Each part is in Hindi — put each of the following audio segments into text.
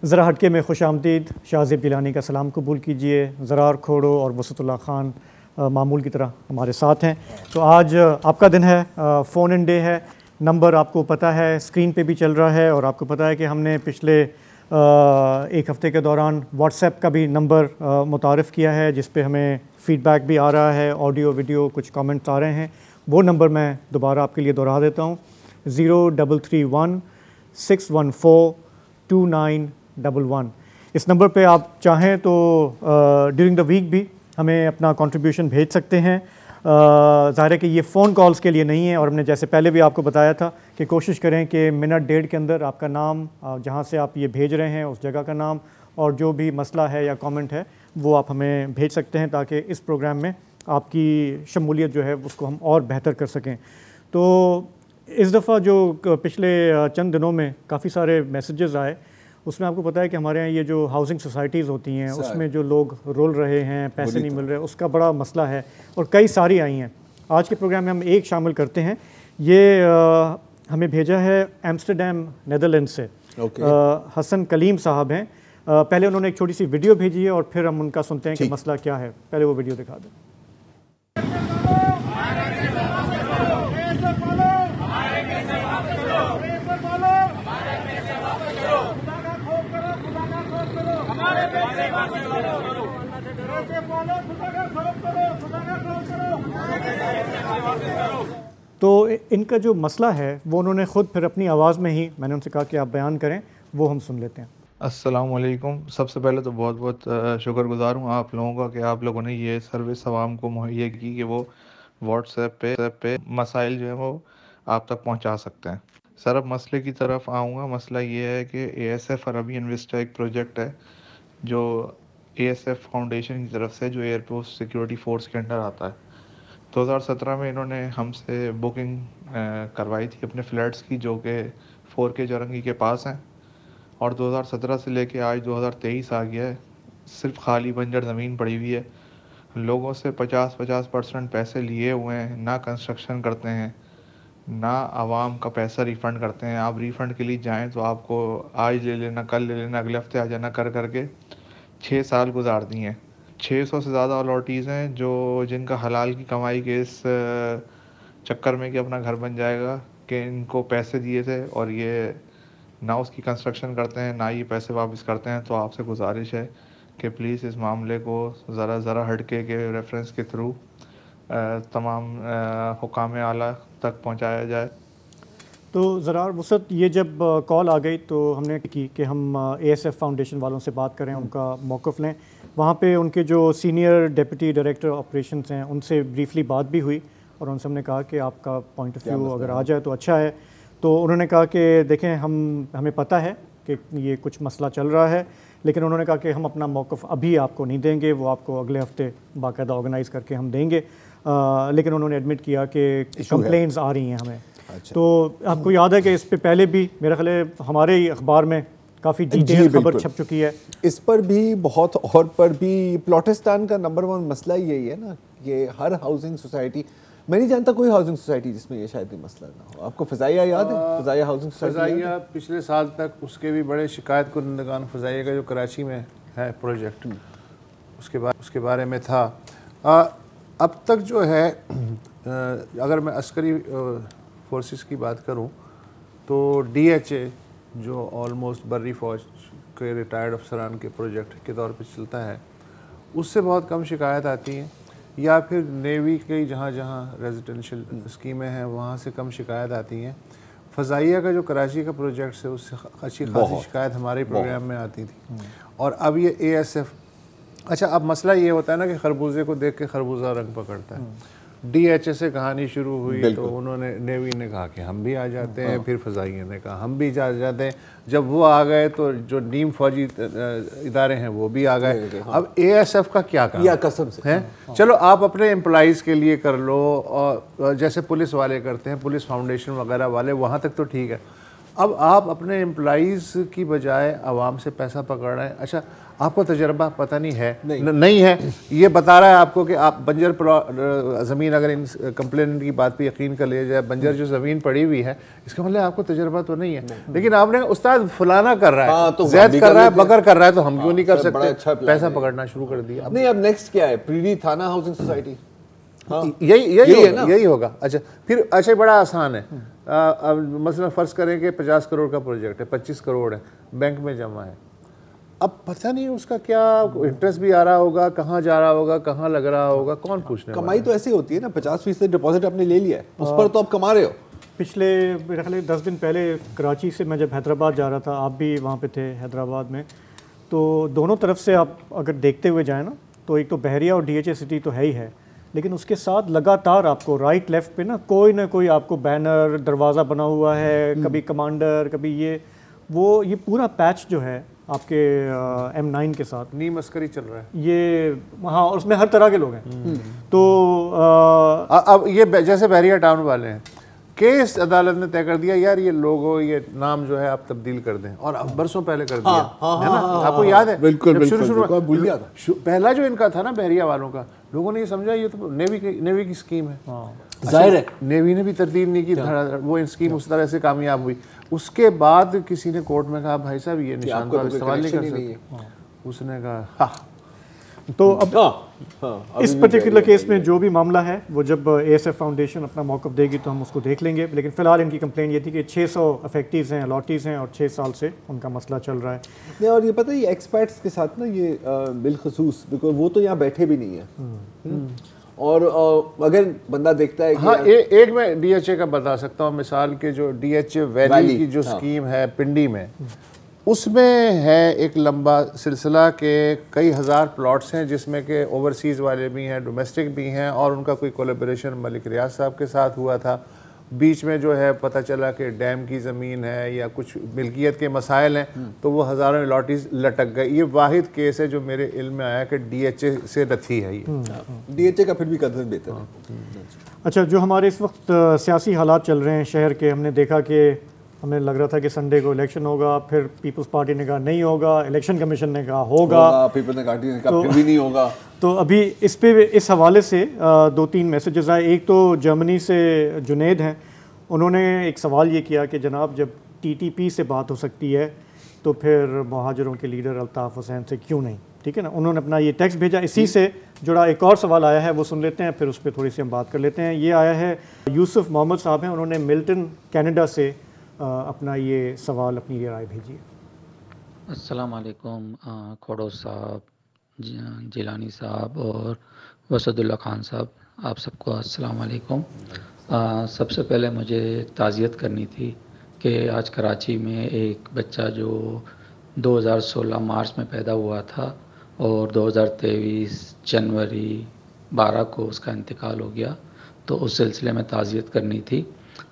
ज़रा हटके में खुशामदीद। शाहज़ेब गिलानी का सलाम कबूल कीजिए। ज़रार खोड़ो और वसतुल्लाह ख़ान मामूल की तरह हमारे साथ हैं। तो आज आपका दिन है, फ़ोन इन डे है। नंबर आपको पता है, स्क्रीन पे भी चल रहा है, और आपको पता है कि हमने पिछले एक हफ़्ते के दौरान व्हाट्सएप का भी नंबर मुतारफ़ किया है, जिस पे हमें फ़ीडबैक भी आ रहा है, ऑडियो वीडियो कुछ कमेंट्स आ रहे हैं। वो नंबर मैं दोबारा आपके लिए दोहरा देता हूँ, 0331 614 2911। इस नंबर पे आप चाहें तो ड्यूरिंग द वीक भी हमें अपना कंट्रीब्यूशन भेज सकते हैं। ज़ाहिर है कि ये फ़ोन कॉल्स के लिए नहीं है, और हमने जैसे पहले भी आपको बताया था कि कोशिश करें कि मिनट डेढ़ के अंदर आपका नाम, जहाँ से आप ये भेज रहे हैं उस जगह का नाम, और जो भी मसला है या कमेंट है वो आप हमें भेज सकते हैं, ताकि इस प्रोग्राम में आपकी शमूलियत जो है उसको हम और बेहतर कर सकें। तो इस दफ़ा जो पिछले चंद दिनों में काफ़ी सारे मैसेजेस आए, उसमें आपको पता है कि हमारे यहाँ ये जो हाउसिंग सोसाइटीज़ होती हैं उसमें जो लोग रुल रहे हैं, पैसे नहीं मिल रहे, उसका बड़ा मसला है, और कई सारी आई हैं। आज के प्रोग्राम में हम एक शामिल करते हैं। ये हमें भेजा है एम्स्टरडम नीदरलैंड से। हसन कलीम साहब हैं। पहले उन्होंने एक छोटी सी वीडियो भेजी है, और फिर हम उनका सुनते हैं कि मसला क्या है। पहले वो वीडियो दिखा दें। तो इनका जो मसला है वो उन्होंने ख़ुद फिर अपनी आवाज़ में ही, मैंने उनसे कहा कि आप बयान करें, वो हम सुन लेते हैं। अस्सलाम वालेकुम। सबसे पहले तो बहुत बहुत शुक्रगुज़ार हूँ आप लोगों का कि आप लोगों ने ये सर्विस आवाम को मुहैया की कि वो व्हाट्सएप पे मसाइल जो है वो आप तक पहुँचा सकते हैं। सर, अब मसले की तरफ आऊँगा। मसला ये है कि ASF अरबियन विस्टा एक प्रोजेक्ट है जो ASF फाउंडेशन की तरफ से, जो एयरपोर्ट सिक्योरिटी फोर्स के अंडर आता है। 2017 में इन्होंने हमसे बुकिंग करवाई थी अपने फ्लैट्स की, जो कि 4K जरंगी के पास हैं, और 2017 से लेके आज 2023 आ गया है, सिर्फ खाली बंजर ज़मीन पड़ी हुई है। लोगों से 50% पैसे लिए हुए हैं, ना कंस्ट्रक्शन करते हैं, ना आवाम का पैसा रिफ़ंड करते हैं। आप रिफ़ंड के लिए जाएं तो आपको आज ले लेना, कल ले लेना, अगले हफ्ते आ जाना कर करके 6 साल गुजार दिए हैं। 600 से ज़्यादा अलॉटीज़ हैं जो जिनका हलाल की कमाई के इस चक्कर में कि अपना घर बन जाएगा कि इनको पैसे दिए थे, और ये ना उसकी कंस्ट्रक्शन करते हैं, ना ये पैसे वापस करते हैं। तो आपसे गुजारिश है कि प्लीज़ इस मामले को ज़रा हटके के रेफरेंस के थ्रू तमाम हुकाम आला तक पहुंचाया जाए। तो ज़रा वसत, ये जब कॉल आ गई तो हमने की कि हम ASF फाउंडेशन वालों से बात करें, उनका मौक़िफ़ लें। वहाँ पे उनके जो सीनियर डिप्टी डायरेक्टर ऑपरेशंस हैं उनसे ब्रीफली बात भी हुई, और उनसे हमने कहा कि आपका पॉइंट ऑफ व्यू अगर आ जाए तो अच्छा है। तो उन्होंने कहा कि देखें, हमें पता है कि ये कुछ मसला चल रहा है, लेकिन उन्होंने कहा कि हम अपना मौक़िफ़ अभी आपको नहीं देंगे, वो आपको अगले हफ्ते बाकायदा ऑर्गेनाइज़ करके हम देंगे। लेकिन उन्होंने एडमिट किया कि कंप्लेंट्स आ रही हैं हमें। अच्छा। तो आपको याद है कि इस पे पहले भी मेरा ख्याल है हमारे ही अखबार में काफ़ी डिटेल खबर छप चुकी है इस पर भी, बहुत और पर भी। प्लॉटिस्तान का नंबर 1 मसला यही है ना, ये हर हाउसिंग सोसाइटी, मैं नहीं जानता कोई हाउसिंग सोसाइटी जिसमें ये शायद मसला ना हो। आपको फ़ज़ाइया याद है? फ़ज़ाइया हाउसिंग सोसाइटी, फ़ज़ाइया पिछले साल तक उसके भी बड़े शिकायत कुंदगान फ़ज़ाइया का जो कराची में है प्रोजेक्ट, उसके बारे में था। अब तक जो है अगर मैं अस्करी फोर्सेस की बात करूं तो DHA जो ऑलमोस्ट बर्री फ़ौज के रिटायर्ड अफसरान के प्रोजेक्ट के तौर पे चलता है, उससे बहुत कम शिकायत आती हैं, या फिर नेवी के जहाँ रेजिडेंशियल स्कीमें हैं वहाँ से कम शिकायत आती हैं। फ़ज़ाइया का जो कराची का प्रोजेक्ट है उससे अच्छी खासी शिकायत हमारे प्रोग्राम में आती थी। और अब ये ASF, अच्छा, अब मसला ये होता है ना कि खरबूजे को देख के खरबूजा रंग पकड़ता है। DHA से कहानी शुरू हुई तो उन्होंने, नेवी ने कहा कि हम भी आ जाते हैं, फिर फ़ज़ाइया ने कहा हम भी जा जाते हैं। जब वो आ गए तो जो नीम फौजी इदारे हैं वो भी आ गए। अब ASF का क्या काम कसम से है? चलो आप अपने एम्प्लॉइज़ के लिए कर लो, और जैसे पुलिस वाले करते हैं, पुलिस फाउंडेशन वगैरह वाले, वहाँ तक तो ठीक है। अब आप अपने एम्प्लॉइज़ की बजाय आवाम से पैसा पकड़ रहे हैं। अच्छा, आपको तजर्बा पता नहीं है नहीं है, ये बता रहा है आपको कि आप बंजर ज़मीन, अगर इन कंप्लेनेंट की बात पे यकीन कर लिया जाए, बंजर जो ज़मीन पड़ी हुई है, इसका मतलब आपको तजर्बा तो नहीं है। लेकिन आपने उस्ताद फलाना कर रहा है, तो जैद कर रहा है, बकर कर रहा है, तो हम क्यों नहीं कर सकते? पैसा पकड़ना शुरू कर दिया। नहीं, अब नेक्स्ट क्या है? प्रीडी थाना हाउसिंग सोसाइटी, यही होगा। अच्छा, फिर अच्छा बड़ा आसान है। अब मसलन फ़र्ज़ करें कि 50 करोड़ का प्रोजेक्ट है, 25 करोड़ है बैंक में जमा है, अब पता नहीं उसका क्या इंटरेस्ट भी आ रहा होगा, कहाँ जा रहा होगा, कहाँ लग रहा होगा, कौन पूछने? कमाई तो ऐसी होती है ना, 50% डिपॉजिट आपने ले लिया है, उस पर तो आप कमा रहे हो। पिछले मेरे ख्याल 10 दिन पहले कराची से मैं जब हैदराबाद जा रहा था, आप भी वहाँ पे थे हैदराबाद में, तो दोनों तरफ से आप अगर देखते हुए जाएँ ना, तो एक तो बहरिया और DHA सिटी तो है ही है, लेकिन उसके साथ लगातार आपको राइट लेफ़्ट पे ना कोई आपको बैनर, दरवाज़ा बना हुआ है, कभी कमांडर, कभी ये पूरा पैच जो है आपके M9 के साथ नी मस्करी चल रहा है ये वहाँ, और उसमें हर तरह के लोग हैं। तो अब ये जैसे बहरिया टाउन वाले हैं, केस अदालत ने तय कर दिया यार ये लोगो, ये नाम जो है आप तब्दील कर दें, और अब बरसों पहले कर दिया है ना, आपको याद है? बिल्कुल शुरू भूल गया था। पहला जो इनका था ना बहरिया वालों का, लोगों ने ये समझा ये तो नेवी की स्कीम है। जाहिर है नेवी ने भी तरतीब नहीं की, वो स्कीम उस तरह से कामयाब हुई। उसके बाद किसी ने कोर्ट में कहा भाई साहब ये निशान पर इस्तेमाल नहीं कर सकते। उसने कहा तो अब इस पर्टिकुलर केस में जो भी मामला है वो जब ASF फाउंडेशन अपना मौक़िफ़ देगी तो हम उसको देख लेंगे, लेकिन फ़िलहाल इनकी कंप्लेंट ये थी कि 600 अफेक्टीज़ हैं, अलॉटीज़ हैं, और 6 साल से उनका मसला चल रहा है। नहीं, और ये पता है ये एक्सपर्ट्स के साथ ना ये बिलखसूस, बिकॉज वो तो यहाँ बैठे भी नहीं है, और अगर बंदा देखता है कि हाँ, एक मैं DHA का बता सकता हूँ मिसाल के, जो DHA वैली की जो स्कीम है पिंडी में, उसमें है एक लंबा सिलसिला के कई हज़ार प्लॉट्स हैं, जिसमें के ओवरसीज़ वाले भी हैं, डोमेस्टिक भी हैं, और उनका कोई कोलैबोरेशन मलिक रियाज साहब के साथ हुआ था। बीच में जो है पता चला कि डैम की ज़मीन है या कुछ मिल्कियत के मसाइल हैं, तो वो हज़ारों लॉटीज लटक गए। ये वाहिद केस है जो मेरे इल्म में आया कि DHA से रथी है ये। DHA का फिर भी कदर बेहतर है। अच्छा, जो हमारे इस वक्त सियासी हालात चल रहे हैं शहर के, हमने देखा कि हमें लग रहा था कि संडे को इलेक्शन होगा, फिर पीपल्स पार्टी ने कहा नहीं होगा, इलेक्शन कमीशन ने कहा होगा, पीपल्स पार्टी ने कहा फिर भी नहीं होगा। तो अभी इस हवाले से 2-3 मैसेजेस आए। एक तो जर्मनी से जुनेद हैं, उन्होंने एक सवाल ये किया कि जनाब जब TTP से बात हो सकती है तो फिर मुहाजिरों के लीडर अल्ताफ़ हुसैन से क्यों नहीं? ठीक है ना, उन्होंने अपना ये टेक्स्ट भेजा। इसी से जुड़ा एक और सवाल आया है, वो सुन लेते हैं, फिर उस पर थोड़ी सी हम बात कर लेते हैं। ये आया है यूसुफ मोहम्मद साहब हैं, उन्होंने मिल्टन कनाडा से अपना ये सवाल, अपनी ये राय भेजी है। अस्सलाम वालेकुम खोड़ो साहब, जिलानी साहब और वसदुल्ला खान साहब, आप सबको अस्सलाम वालेकुम। सबसे पहले मुझे ताज़ियत करनी थी कि आज कराची में एक बच्चा जो 2016 मार्च में पैदा हुआ था और 2023 जनवरी 12 को उसका इंतकाल हो गया, तो उस सिलसिले में ताज़ियत करनी थी।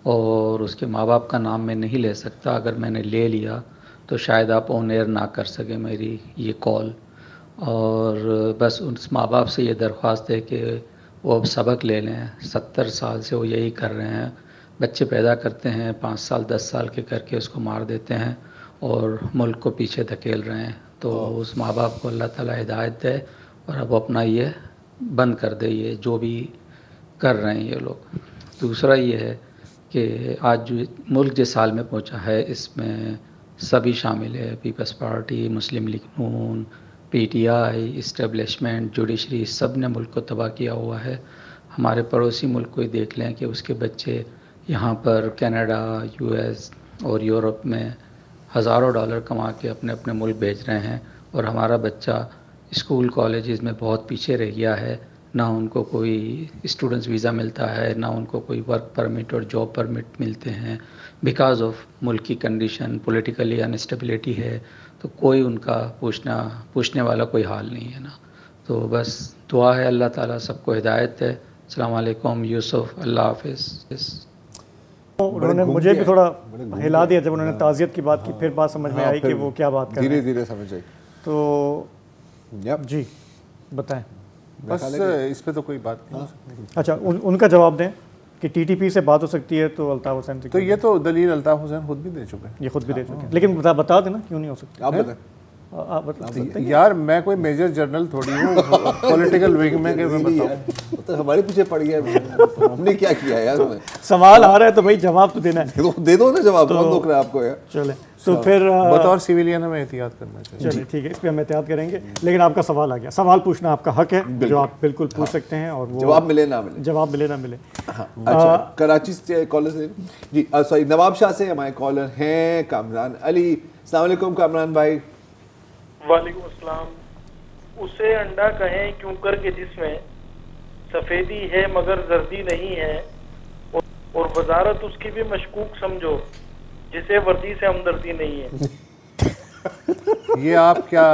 और उसके माँ बाप का नाम मैं नहीं ले सकता, अगर मैंने ले लिया तो शायद आप ऑन एयर ना कर सके मेरी ये कॉल। और बस उस माँ बाप से ये दरख्वास्त है कि वो अब सबक ले लें। 70 साल से वो यही कर रहे हैं, बच्चे पैदा करते हैं, 5 साल 10 साल के करके उसको मार देते हैं और मुल्क को पीछे धकेल रहे हैं। तो उस माँ बाप को अल्लाह ताला हिदायत दे और अब अपना ये बंद कर दे, ये जो भी कर रहे हैं ये लोग। दूसरा ये है कि आज जो मुल्क जिस साल में पहुंचा है इसमें सभी शामिल है, पीपल्स पार्टी, मुस्लिम लीग नून, PTI, इस्टेब्लिशमेंट, जुडिशरी, सब ने मुल्क को तबाह किया हुआ है। हमारे पड़ोसी मुल्क को ही देख लें कि उसके बच्चे यहाँ पर कनाडा, US और यूरोप में हज़ारों डॉलर कमा के अपने अपने मुल्क भेज रहे हैं, और हमारा बच्चा स्कूल कॉलेजेस में बहुत पीछे रह गया है। ना उनको कोई स्टूडेंट्स वीज़ा मिलता है, ना उनको कोई वर्क परमिट और जॉब परमिट मिलते हैं, बिकॉज़ ऑफ मुल्क की कंडीशन पॉलिटिकली अनस्टेबिलिटी है। तो कोई उनका पूछने वाला कोई हाल नहीं है ना। तो बस दुआ है अल्लाह ताला सबको हिदायत है। अस्सलाम वालेकुम यूसुफ, अल्लाह हाफ़िज़। उन्होंने मुझे भी थोड़ा हिला दिया जब उन्होंने ताज़ियत की बात की, फिर बात समझ में आई कि वो क्या बात कर रहे हैं। धीरे-धीरे समझ आई। तो जी बताएं। बस इस पे तो कोई बात नहीं हो सकती। अच्छा, उनका जवाब दें कि TTP से बात हो सकती है तो अल्ताफ़ हुसैन से, तो ये तो दलील अल्ताफ़ हुसैन खुद भी दे चुके हैं। ये खुद भी दे चुके हैं, लेकिन बता देना क्यों नहीं हो सकती। आप बताएं। आप बता सकते हैं? यार मैं कोई मेजर जनरल थोड़ी हूँ पॉलिटिकल विंग में कि मैं बताऊँ। तो हमारे पीछे पड़ गया, हमने क्या किया यार? सवाल आ रहा है तो भाई जवाब तो देना है। दे दो ना जवाब, कौन रोक रहा है आपको यार? चले तो फिर बतौर सिविलियन हमें एहतियात करना चाहिए। चलिए ठीक है, इस पे हम एहतियात करेंगे। लेकिन आपका सवाल आ गया, सवाल पूछना आपका हक है, जो आप बिल्कुल पूछ सकते हैं, और वो जवाब मिले ना मिले। जवाब मिले ना मिले। अच्छा, कराची से कॉलर से जी, सॉरी, नवाब शाह से हमारे कॉलर हैं कामरान अली। अस्सलाम वालेकुम कामरान भाई। वालेकुम अस्सलाम। उसे अंडा कहें क्यों करके जिसमें सफेदी है मगर जर्दी नहीं है, और वजारत उसकी भी मशकूक समझो जिसे वर्दी से हमदर्दी नहीं है। ये आप क्या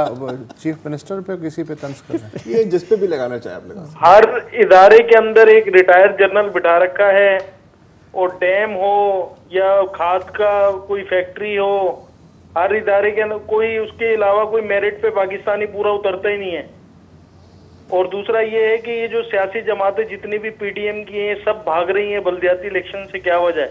चीफ मिनिस्टर पे किसी पे तंज कर रहे हैं? ये जिस पे भी लगाना चाहे आप लगा। हर इदारे के अंदर एक रिटायर्ड जनरल बिठा रखा है, और डैम हो या खाद का कोई फैक्ट्री हो, हर इदारे के अंदर कोई उसके अलावा कोई मेरिट पे पाकिस्तानी पूरा उतरता ही नहीं है। और दूसरा ये है कि ये जो सियासी जमातें जितनी भी पीटीएम की हैं सब भाग रही हैं बल्दियाती इलेक्शन से, क्या वजह है?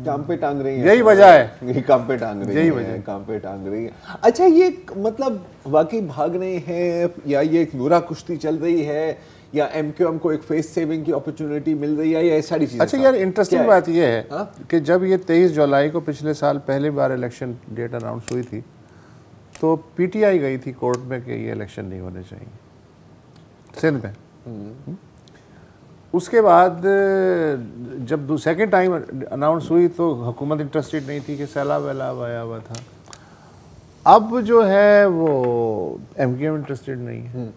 काम पे टांग रही है, यही वजह है। ये काम पे टांग रही यही है, वजह है। काम पे टांग रही है। अच्छा, ये मतलब वाकई भाग रहे हैं, या ये एक नूरा कुश्ती चल रही है, या एमक्यूएम को एक फेस सेविंग की अपॉर्चुनिटी मिल रही है, या ये सारी चीजें? अच्छा यार, इंटरेस्टिंग बात ये है हाँ? कि जब ये 23 जुलाई को पिछले साल पहली बार इलेक्शन डेट अनाउंस हुई थी, तो पीटीआई गई थी कोर्ट में कि ये इलेक्शन नहीं होने चाहिए सिंध में। उसके बाद जब सेकेंड टाइम अनाउंस हुई तो हुकूमत इंटरेस्टेड नहीं थी कि सैलाब वैलाब आया हुआ था। अब जो है वो एमक्यूएम इंटरेस्टेड नहीं है।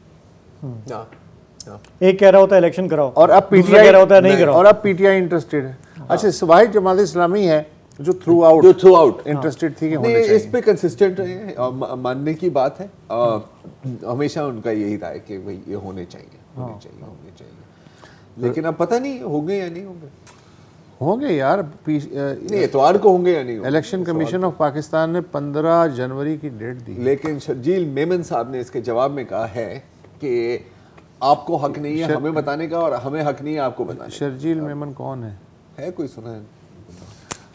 एक कह रहा होता है इलेक्शन कराओ, और अब दूसरा पीटीआई कह रहा होता है नहीं कराओ। और अब पीटीआई इंटरेस्टेड है। अच्छा, वाहिद जमात इस्लामी है जो थ्रू आउट इंटरेस्टेड थी कि होने नहीं, चाहिए। इस पे कंसिस्टेंट रहे हैं, मानने की बात है। हमेशा उनका यही रहा है कि भाई ये होने चाहिए, होने चाहिए, होने चाहिए। लेकिन अब पता नहीं होंगे या नहीं होंगे। होंगे यार, नहीं, इतवार को होंगे या नहीं होंगे। इलेक्शन कमीशन ऑफ पाकिस्तान ने 15 जनवरी की डेट दी। लेकिन शर्जील मेमन साहब ने इसके जवाब में कहा है कि आपको हक नहीं है हमें बताने का, और हमें हक नहीं है आपको बताने का। शर्जील मेमन कौन है कोई सुना है?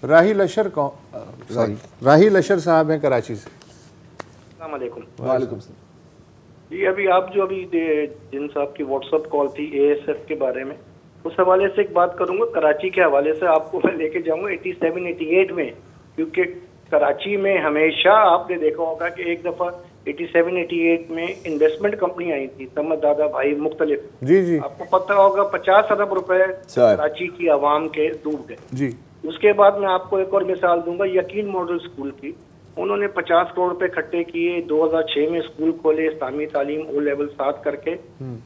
राहिल अशर सॉरी राहिल अशर साहब हैं कराची से। अस्सलाम वालेकुम। वालेकुम सलाम। जी, अभी आप जो अभी जिन साहब की व्हाट्सएप कॉल थी एएसएफ के बारे में, उस हवाले से एक बात करूंगा। कराची के हवाले से आपको मैं लेके जाऊंगा 87-88 में, क्योंकि कराची में हमेशा आपने देखा होगा कि एक दफा 87-88 में इन्वेस्टमेंट कंपनी आई थी, समद दादा भाई मुख्तलिफ। जी जी, आपको पता होगा 50 अरब रुपए कराची की आवाम के डूब गए जी। उसके बाद मैं आपको एक और मिसाल दूंगा यकीन मॉडल स्कूल की। उन्होंने 50 करोड़ रुपए इकट्ठे किए, 2006 में स्कूल खोले, इस्लामी तालीम ओ लेवल 7 करके।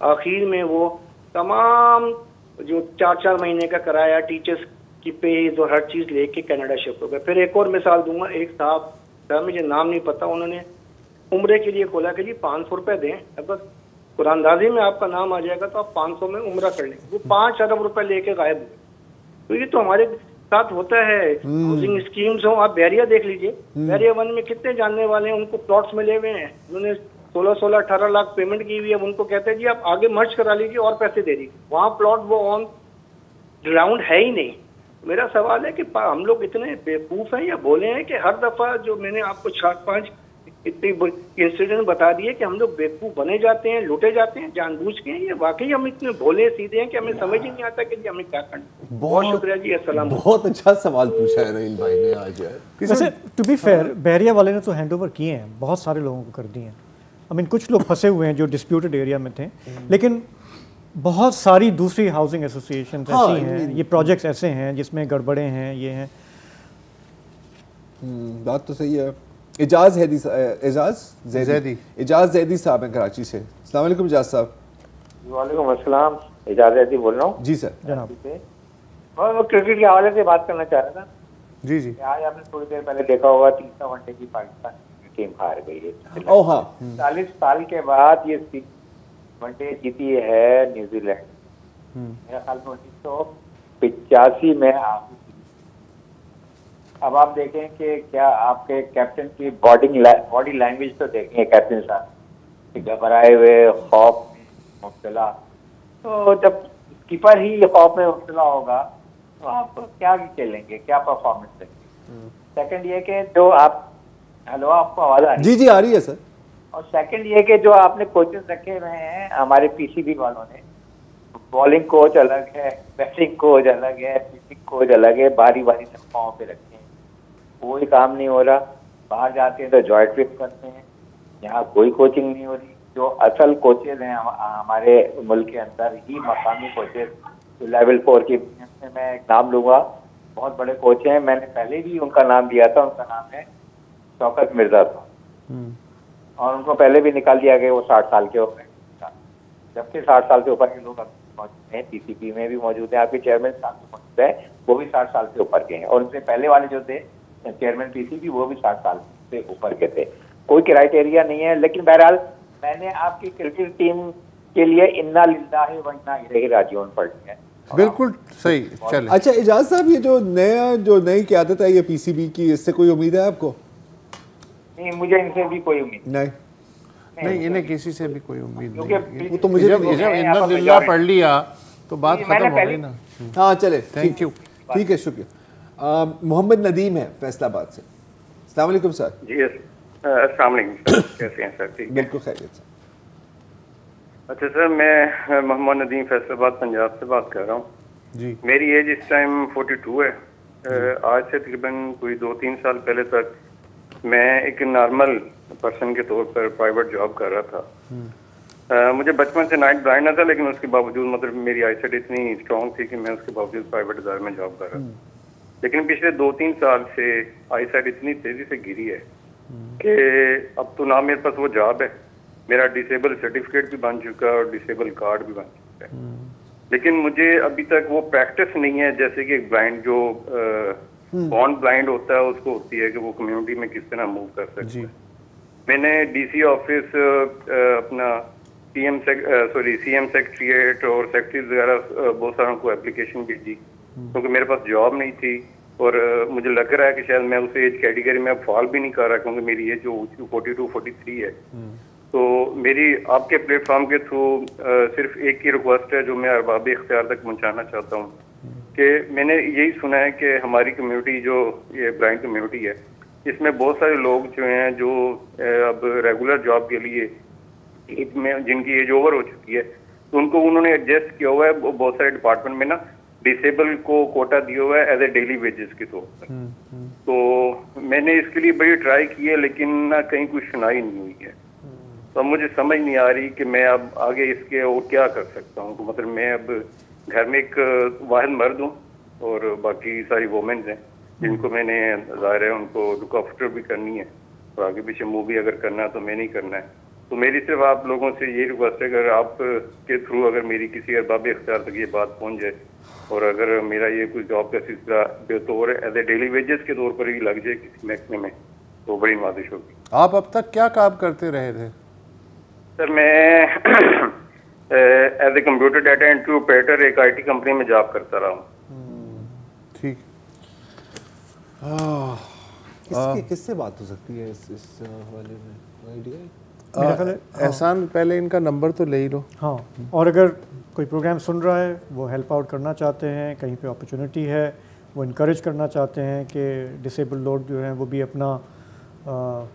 आखिर में वो तमाम जो 4-4 महीने का किराया, टीचर्स की पेज और हर चीज लेके कनाडा शिफ्ट हो गए। फिर एक और मिसाल दूंगा, एक साहब मुझे नाम नहीं पता, उन्होंने उम्रे के लिए खोला कि जी 500 रुपए दें, अगर कुरानदाजी में आपका नाम आ जाएगा तो आप 500 में उम्रा कर लेंगे। वो 5 अरब रुपए लेके गायब हुए। तो ये तो हमारे साथ होता है। हाउसिंग स्कीम्स हो, आप बैरिया देख लीजिए, बैरिया 1 में कितने जानने वाले हैं, उनको प्लॉट्स मिले हुए हैं, उन्होंने 16-18 लाख पेमेंट की हुई है। अब उनको कहते हैं जी आप आगे मर्ज करा लीजिए और पैसे दे दीजिए, वहाँ प्लॉट वो ऑन ग्राउंड है ही नहीं। मेरा सवाल है कि हम लोग इतने बेवकूफ हैं या भोले हैं कि हर दफा जो मैंने आपको 4-5 इतने इंसिडेंट बता दिए कि हम लोग बेवकूफ बने जाते हैं, लूटे जाते हैं जानबूझ के। ये वाकई हम इतने भोले सीधे हैं कि हमें समझ ही नहीं आता कि जी हमें क्या करना है। बहुत शुक्रिया जी, अस्सलाम। बहुत अच्छा सवाल पूछा है रहील भाई ने आज यार। वैसे टू बी फेयर, बैरिया वाले ने तो हैंडओवर किए हैं, बहुत सारे लोगों को कर दिए हैं। आई मीन कुछ लोग फंसे हुए हैं जो डिस्प्यूटेड एरिया में थे, लेकिन बहुत सारी दूसरी हाउसिंग एसोसिएशन ऐसी हैं, ये प्रोजेक्ट्स ऐसे हैं जिसमें गड़बड़े हैं, ये हैं। बात तो सही है। इजाज जैदी साहब हैं कराची से। अस्सलाम वालेकुम इजाज साहब। वालेकुम अस्सलाम, इजाज जैदी बोल रहा हूँ जी सर। जनाब, और क्रिकेट के हवाले से बात करना चाह रहा था। जी जी। आज आपने थोड़ी देर पहले देखा होगा तीसरा वनडे की पाकिस्तान की टीम हार गई है। ओ हाँ, 40 साल के बाद ये वनडे जीती है न्यूजीलैंड। मेरा ख्याल में 1985 में अब आप देखें कि क्या आपके कैप्टन की बॉडी लैंग्वेज तो देखेंगे कैप्टन साहब, घबराए हुए, खौफ में मुब्तला। तो जब कीपर ही खौफ में मुब्तला होगा तो आप क्या खेलेंगे, क्या परफॉर्मेंस देंगे। सेकंड ये कि जो आप हेलो, आपको आवाज आ रही है? जी जी आ रही है सर। और सेकंड ये कि जो आपने कोचेस रखे हुए हैं हमारे पीसीबी वालों ने, बॉलिंग कोच अलग है, बैटिंग कोच अलग है, पिचिंग कोच अलग है, बारी बारी तनख्वाहों पे रखे हैं, कोई काम नहीं हो रहा। बाहर जाते हैं तो जॉइंट ट्रिप करते हैं, यहाँ कोई कोचिंग नहीं हो रही। जो असल कोचेज हैं हमारे मुल्क के अंदर ही मकामी कोचेज, तो लेवल 4 की में मैं एक नाम लूँगा, बहुत बड़े कोच हैं, मैंने पहले भी उनका नाम दिया था, उनका नाम है शौकत मिर्जा था, और उनको पहले भी निकाल दिया गया, वो 60 साल के हो गए। जबकि 60 साल से ऊपर के लोग मौजूद हैं, पीसीबी में भी मौजूद हैं, आपके चेयरमैन साहब जो मौजूद है वो भी 60 साल से ऊपर के हैं, और उनसे पहले वाले जो थे चेयरमैन पीसीबी वो भी 60 साल से ऊपर के थे। कोई क्राइटेरिया नहीं है, लेकिन बहरहाल मैंने आपकी क्रिकेट टीम के लिए इन्ना लिल्लाहि व इन्ना इलैहि राजिऊन पढ़ी है। बिल्कुल सही। चलिए, अच्छा इजाज साहब, ये जो नई क़यादत है ये पीसीबी की, इससे कोई उम्मीद है आपको? नहीं, मुझे इनसे भी कोई उम्मीद नहीं, इन्हें किसी से भी कोई उम्मीद नहीं। क्योंकि वो तो मुझे जब इन्ना दिल्ला पढ़ लिया तो बात मैंने खत्म हो गई पहले- ना। हाँ चले, थैंक यू। ठीक है, शुक्रिया। मोहम्मद नदीम है फैसलाबाद से। अस्सलाम वालेकुम सर। जी अस्सलाम वालेकुम, कैसे हैं सर? ठीक है, बिल्कुल खैरियत से। अच्छा सर, मैं मोहम्मद नदीम फैसलाबाद पंजाब से बात कर रहा हूँ जी। मेरी एज इस टाइम 42 है। आज से तकरीबन कोई 2-3 साल पहले तक मैं एक नॉर्मल पर्सन के तौर पर प्राइवेट जॉब कर रहा था। मुझे बचपन से नाइट ब्लाइंड था, लेकिन उसके बावजूद मतलब मेरी आईसाइट इतनी स्ट्रॉन्ग थी कि मैं उसके बावजूद प्राइवेट इदारे में जॉब कर रहा था। लेकिन पिछले 2-3 साल से आईसाइट इतनी तेजी से गिरी है कि अब तो ना मेरे पास वो जॉब है, मेरा डिसेबल सर्टिफिकेट भी बन चुका है और डिसेबल कार्ड भी बन चुका है, लेकिन मुझे अभी तक वो प्रैक्टिस नहीं है। जैसे कि एक ब्लाइंड जो बॉर्न ब्लाइंड होता है उसको होती है कि वो कम्युनिटी में किस तरह मूव कर सकते हैं। मैंने डीसी ऑफिस अपना सीएम सेक्रेटरीट और सेक्रेटरीज वगैरह बहुत सारों को एप्लीकेशन भेजी, क्योंकि मेरे पास जॉब नहीं थी और मुझे लग रहा है कि शायद मैं उस एज कैटेगरी में अब फॉल भी नहीं कर रहा, क्योंकि मेरी एज जो 42-43 है। तो मेरी आपके प्लेटफॉर्म के थ्रू सिर्फ एक ही रिक्वेस्ट है जो मैं अरबाब इख्तियार तक पहुंचाना चाहता हूँ कि मैंने यही सुना है कि हमारी कम्युनिटी जो ये ब्लाइंड कम्युनिटी है, इसमें बहुत सारे लोग जो हैं जो अब रेगुलर जॉब के लिए में जिनकी एज ओवर हो चुकी है, तो उनको उन्होंने एडजस्ट किया हुआ है बहुत सारे डिपार्टमेंट में ना, डिसेबल को कोटा दिया हुआ है एज ए डेली वेजेस के तौर पर। तो मैंने इसके लिए बड़ी ट्राई की है, लेकिन ना कहीं कुछ सुनाई नहीं हुई है। तो मुझे समझ नहीं आ रही कि मैं अब आगे इसके और क्या कर सकता हूँ। तो मतलब मैं अब घर में एक वाहिद मर्द हूँ और बाकी सारी वोमेन्स हैं जिनको मैंने ज़ाहिर है उनको लुक आफ्टर भी करनी है, और आगे पीछे मूव भी अगर करना है तो मैं नहीं करना है। तो मेरी सिर्फ आप लोगों से ये रिक्वेस्ट है, अगर आप के थ्रू अगर मेरी किसी अरबाब इख्तियार तक ये बात पहुँच जाए और अगर मेरा ये कोई जॉब का सिलसिला बेतौर एज ए डेली वेजेस के तौर पर ही लग जाए किसी महकमे में, तो बड़ी नवाजिश होगी। आप अब तक क्या काम करते रहे थे? सर मैं as a computer data entry operator एक आईटी कंपनी में जॉब करता रहा हूँ। ठीक। किससे बात हो सकती है इस हवाले में? आइडिया है? मेरा ख्याल है एहसान, पहले इनका नंबर तो ले ही लो। हाँ, और अगर कोई प्रोग्राम सुन रहा है, वो हेल्प आउट करना चाहते हैं, कहीं पे अपॉर्चुनिटी है, वो इनकरेज करना चाहते हैं कि डिसेबल लोग जो हैं वो भी अपना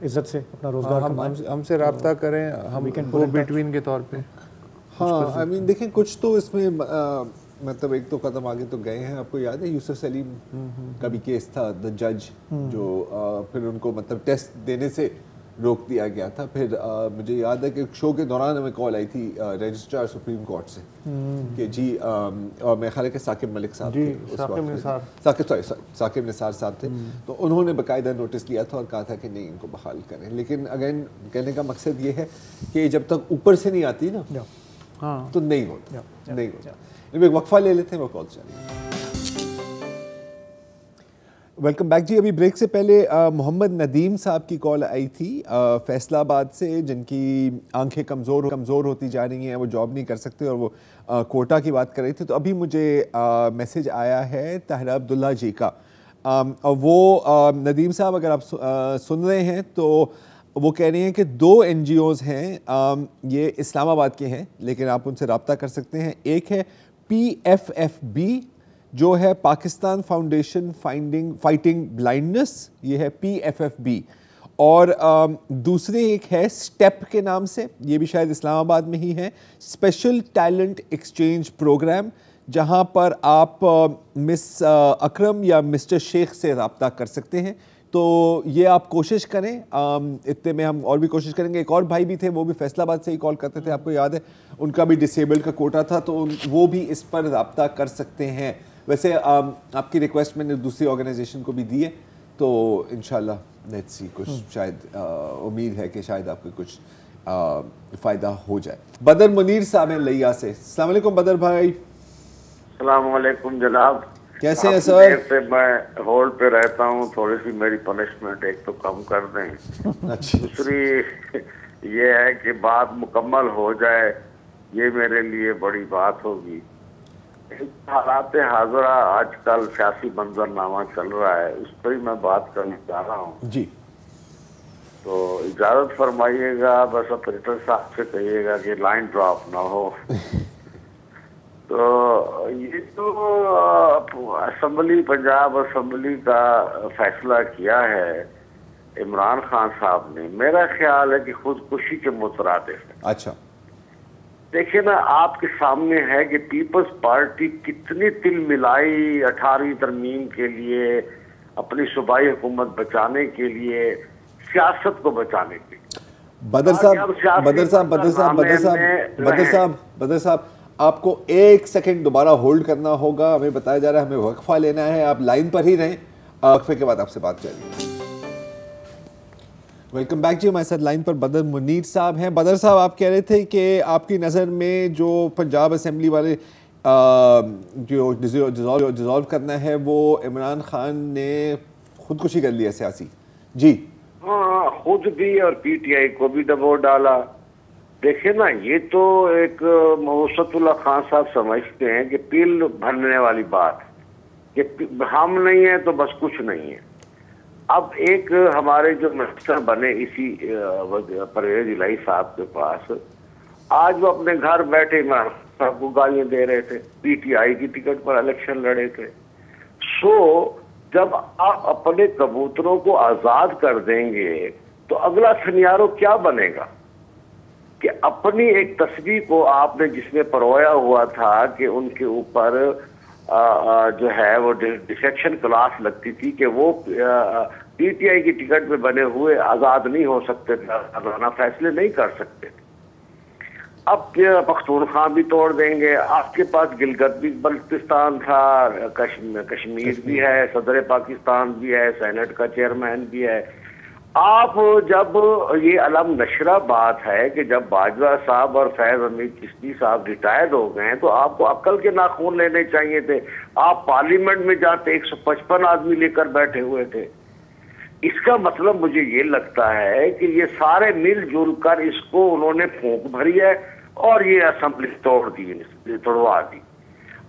इज्जत से अपना रोज़गार कमाएं, हमसे रब्ता करें, हम गो बिटवीन के तौर पे। हाँ, आई मीन देखें कुछ तो इसमें मतलब एक तो कदम आगे तो गए हैं। आपको याद है यूसुफ सलीम का भी केस था, द जज, जो फिर उनको मतलब टेस्ट देने से रोक दिया गया था। फिर मुझे याद है कि शो के दौरान हमें कॉल आई थी रजिस्ट्रार सुप्रीम कोर्ट से कि जी और मेरे ख्याल है कि साकिब मलिक साहब थे उस वक्त, साकिब निसार साहब थे, तो उन्होंने बाकायदा नोटिस लिया था और कहा था कि नहीं इनको बहाल करें। लेकिन अगेन कहने का मकसद ये है कि जब तक ऊपर से नहीं आती ना तो नहीं होता, नहीं होता। एक वक्फा ले लेते हैं, वो कॉल चलिए। वेलकम बैक जी। अभी ब्रेक से पहले मोहम्मद नदीम साहब की कॉल आई थी फैसलाबाद से, जिनकी आंखें कमज़ोर होती जा रही हैं, वो जॉब नहीं कर सकते और वो कोटा की बात कर रही थी। तो अभी मुझे मैसेज आया है ताहिरा अब्दुल्ला जी का, और वो नदीम साहब अगर आप सुन रहे हैं तो वो कह रहे हैं कि 2 NGOs हैं, ये इस्लामाबाद के हैं लेकिन आप उनसे रब्ता कर सकते हैं। एक है PFFB जो है पाकिस्तान फाउंडेशन फाइटिंग ब्लाइंडनेस, ये है PFFB, और दूसरी एक है स्टेप के नाम से, ये भी शायद इस्लामाबाद में ही है, स्पेशल टैलेंट एक्सचेंज प्रोग्राम, जहां पर आप मिस अकरम या मिस्टर शेख से रब्ता कर सकते हैं। तो ये आप कोशिश करें, इतने में हम और भी कोशिश करेंगे। एक और भाई भी थे, वो भी फैसलाबाद से ही कॉल करते थे, आपको याद है, उनका भी डिसेबल्ड का कोटा था, तो वो भी इस पर रब्ता कर सकते हैं। वैसे आपकी रिक्वेस्ट मैंने दूसरी ऑर्गेनाइजेशन को भी दी है, तो इंशाल्लाह लेट्स सी, कुछ शायद उम्मीद है कि शायद आपको कुछ फ़ायदा हो जाए। बदर मुनीर साहब हैं लिया से। अस्सलाम वालेकुम बदर भाई। अस्सलाम वालेकुम जनाब, कैसे हैं आपकी सर? देर से मैं होल्ड पे रहता हूँ, थोड़ी सी मेरी पनिशमेंट एक तो कम कर दें। अच्छा, दूसरी ये है कि बात मुकम्मल हो जाए, ये मेरे लिए बड़ी बात होगी। हालात हाजरा आजकल सियासी मंजरनामा चल रहा है, उस पर ही मैं बात करना चाह रहा हूँ जी। तो इजाजत फरमाइएगा, बस ऑपरेटर साहब से कहिएगा कि लाइन ड्रॉप ना हो। तो ये तो असम्बली, पंजाब असम्बली का फैसला किया है इमरान खान साहब ने, मेरा ख्याल है कि खुदकुशी के मुतरादिफ है। अच्छा, देखिए ना, आपके सामने है कि पीपल्स पार्टी कितनी तिल मिलाई 18वीं तरमीम के लिए, अपनी सूबाई हुकूमत बचाने के लिए, सियासत को बचाने के लिए। बदर साहब आपको एक सेकंड दोबारा होल्ड करना होगा, हमें बताया जा रहा है हमें वक्फा लेना है, आप लाइन पर ही रहें, वक्फे के बाद आपसे बात करेंगे। वेलकम बैक जी, हमारे साथ लाइन पर बदर मुनीर साहब हैं। बदर साहब, आप कह रहे थे कि आपकी नज़र में जो पंजाब असेंबली वाले जो डिसॉल्व करना है, वो इमरान खान ने खुदकुशी कर लिया सियासी। जी हाँ, खुद भी और पीटीआई को भी दबाव डाला। देखिए ना, ये तो एक मौसतुल्लाह खान साहब समझते हैं कि पिल भरने वाली बात, कि हम नहीं है तो बस कुछ नहीं है। अब एक हमारे जो मिनिस्टर बने इसी परवेज इलाही साहब के पास, आज वो अपने घर बैठे इमरान साहब को गालियां दे रहे थे, पीटीआई की टिकट पर इलेक्शन लड़े थे। सो जब आप अपने कबूतरों को आजाद कर देंगे तो अगला सिनेरियो क्या बनेगा कि अपनी एक तस्वीर को आपने जिसमें परोया हुआ था कि उनके ऊपर जो है वो डिफेक्शन क्लास लगती थी कि वो पीटीआई की टिकट पे बने हुए आजाद नहीं हो सकते थे, आजादाना फैसले नहीं कर सकते थे। अब पख्तूनख्वा भी तोड़ देंगे, आपके पास गिलगित भी बल्तिस्तान था, कश्मीर भी है, सदर पाकिस्तान भी है, सेनेट का चेयरमैन भी है। आप जब ये अलम नशरा बात है कि जब बाजवा साहब और फैज अमीर चिश्ती साहब रिटायर्ड हो गए तो आपको अक्ल के नाखून लेने चाहिए थे। आप पार्लियामेंट में जाते 155 आदमी लेकर बैठे हुए थे। इसका मतलब मुझे ये लगता है कि ये सारे मिलजुल कर इसको उन्होंने फूंक भरी है और ये असेंबली तोड़वा दी,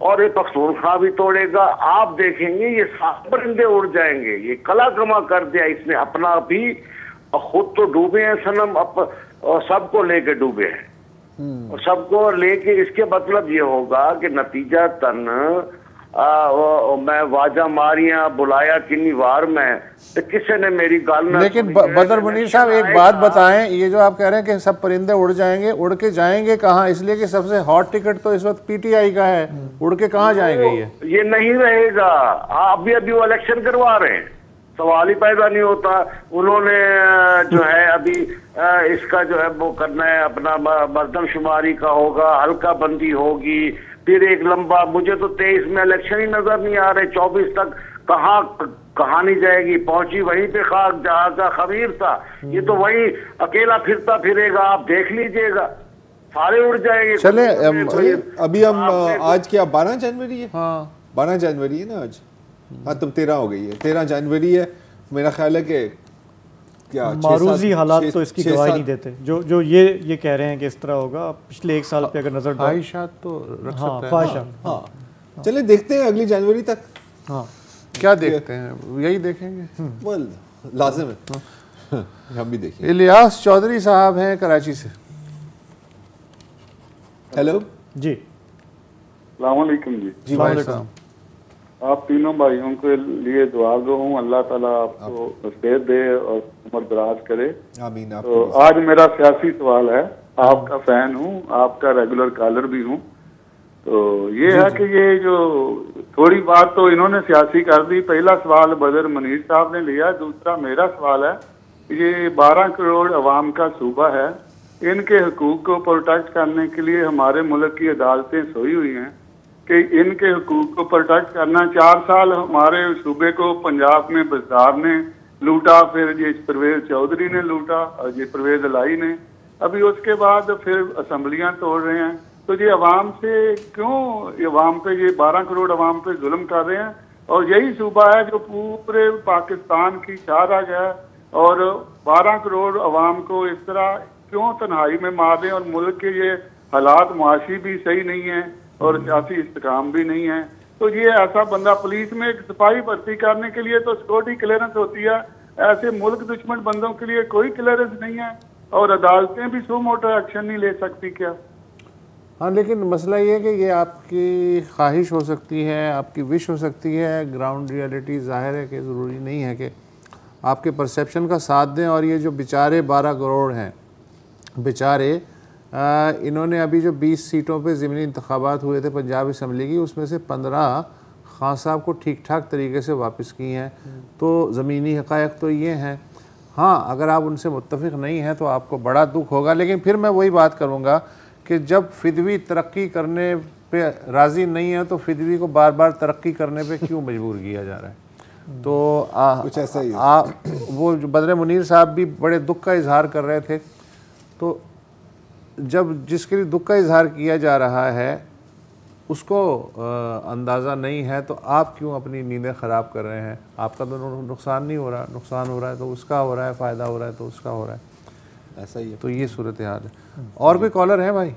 और ये पख्तूनख्वा भी तोड़ेगा। आप देखेंगे ये सात परिंदे उड़ जाएंगे। ये कला कमा कर दिया इसने अपना भी, खुद तो डूबे हैं सनम, और सबको लेके डूबे हैं, और सबको लेके। इसके मतलब ये होगा कि नतीजा तन मैं वाजा मारियां बुलाया किन्नी वार में, तो किसी ने मेरी गाल ना। लेकिन बदर मुनीर साहब एक बात बताएं, ये जो आप कह रहे हैं कि सब परिंदे उड़ जाएंगे, उड़ के जाएंगे कहाँ? इसलिए कि सबसे हॉट टिकट तो इस वक्त पीटीआई का है, उड़ के कहाँ जाएंगे? ये नहीं रहेगा। अभी वो इलेक्शन करवा रहे हैं, सवाल ही पैदा नहीं होता। उन्होंने जो है अभी इसका जो है वो करना है, अपना मर्दमशुमारी का होगा, हल्का बंदी होगी, फिर एक लंबा, मुझे तो 23 में इलेक्शन ही नजर नहीं आ रहे, 24 तक कहाँ नहीं जाएगी, पहुंची वहीं पे खाक जहाँ का खमीर था, ये तो वहीं अकेला फिरता फिरेगा। आप देख लीजिएगा, सारे उड़ जाएंगे। चले अभी हम आज क्या 12 जनवरी है? हाँ 12 जनवरी है ना आज। हाँ तब 13 हो गई है, 13 जनवरी है। मेरा ख्याल है कि क्या मारूजी हालात तो इसकी गवाही नहीं देते। जो ये कह रहे हैं कि इस तरह होगा। पिछले एक साल पे अगर नजर ख्वाहिशात तो रख सकते हैं। हाँ चले देखते हैं अगली जनवरी तक। हाँ क्या देखते हैं, यही देखेंगे। वेल लाजिम है, हम भी देखेंगे। इलियास चौधरी साहब हैं कराची से। हेलो जी, अस्सलाम वालेकुम जी। जी वालेकुम। आप तीनों भाइयों के लिए दुआ गो हूँ, अल्लाह ताला आपको सेहत दे और उम्र दराज करे। आमीन। तो आज मेरा सियासी सवाल है, आपका फैन हूँ, आपका रेगुलर कॉलर भी हूँ। तो ये है कि ये जो थोड़ी बात तो इन्होंने सियासी कर दी। पहला सवाल बदर मुनीर साहब ने लिया, दूसरा मेरा सवाल है, ये 12 करोड़ अवाम का सूबा है, इनके हकूक को प्रोटेक्ट करने के लिए हमारे मुल्क की अदालतें सोई हुई हैं कि इनके हकूक को प्रोटेक्ट करना। 4 साल हमारे सूबे को पंजाब में बज़दार ने लूटा, फिर ये परवेज चौधरी ने लूटा और ये परवेज अलाई ने, अभी उसके बाद फिर असम्बलियां तोड़ रहे हैं। तो ये अवाम से क्यों, ये अवाम पे, ये 12 करोड़ अवाम पे जुल्म कर रहे हैं? और यही सूबा है जो पूरे पाकिस्तान की शाह रग है, और 12 करोड़ अवाम को इस तरह क्यों तन्हाई में मार दें? और मुल्क के ये हालात मुआशी भी सही नहीं है और सियासी इस्तेकाम भी नहीं है। तो ये ऐसा बंदा, पुलिस में एक सिपाही भर्ती करने के लिए तो सिक्योरिटी क्लियरेंस होती है, ऐसे मुल्क दुश्मन बंदों के लिए कोई क्लियरेंस नहीं है, और अदालतें भी सो मोटा एक्शन नहीं ले सकती क्या? हाँ, लेकिन मसला ये है कि ये आपकी ख्वाहिश हो सकती है, आपकी विश हो सकती है, ग्राउंड रियलिटी ज़ाहिर है कि ज़रूरी नहीं है कि आपके परसेप्शन का साथ दें। और ये जो बेचारे 12 करोड़ हैं बेचारे, इन्होंने अभी जो 20 सीटों पे ज़मीनी इंतखाबात हुए थे पंजाब असम्बली की, उसमें से 15 खान साहब को ठीक ठाक तरीके से वापस की हैं। तो ज़मीनी हक़ायक़ तो ये हैं। हाँ, अगर आप उनसे मुत्तफ़िक़ नहीं हैं तो आपको बड़ा दुख होगा, लेकिन फिर मैं वही बात करूँगा कि जब फिदवी तरक्की करने पे राज़ी नहीं है तो फिदवी को बार बार तरक्की करने पे क्यों मजबूर किया जा रहा है? तो कुछ ऐसा ही वो जो बदर मुनीर साहब भी बड़े दुख का इजहार कर रहे थे। तो जब जिसके लिए दुख का इजहार किया जा रहा है उसको अंदाज़ा नहीं है तो आप क्यों अपनी नींदें ख़राब कर रहे हैं? आपका तो नुकसान नहीं हो रहा, नुकसान हो रहा है तो उसका हो रहा है, फ़ायदा हो रहा है तो उसका हो रहा है। ऐसा ही है। तो ये सूरत हाल है। और कोई कॉलर है भाई?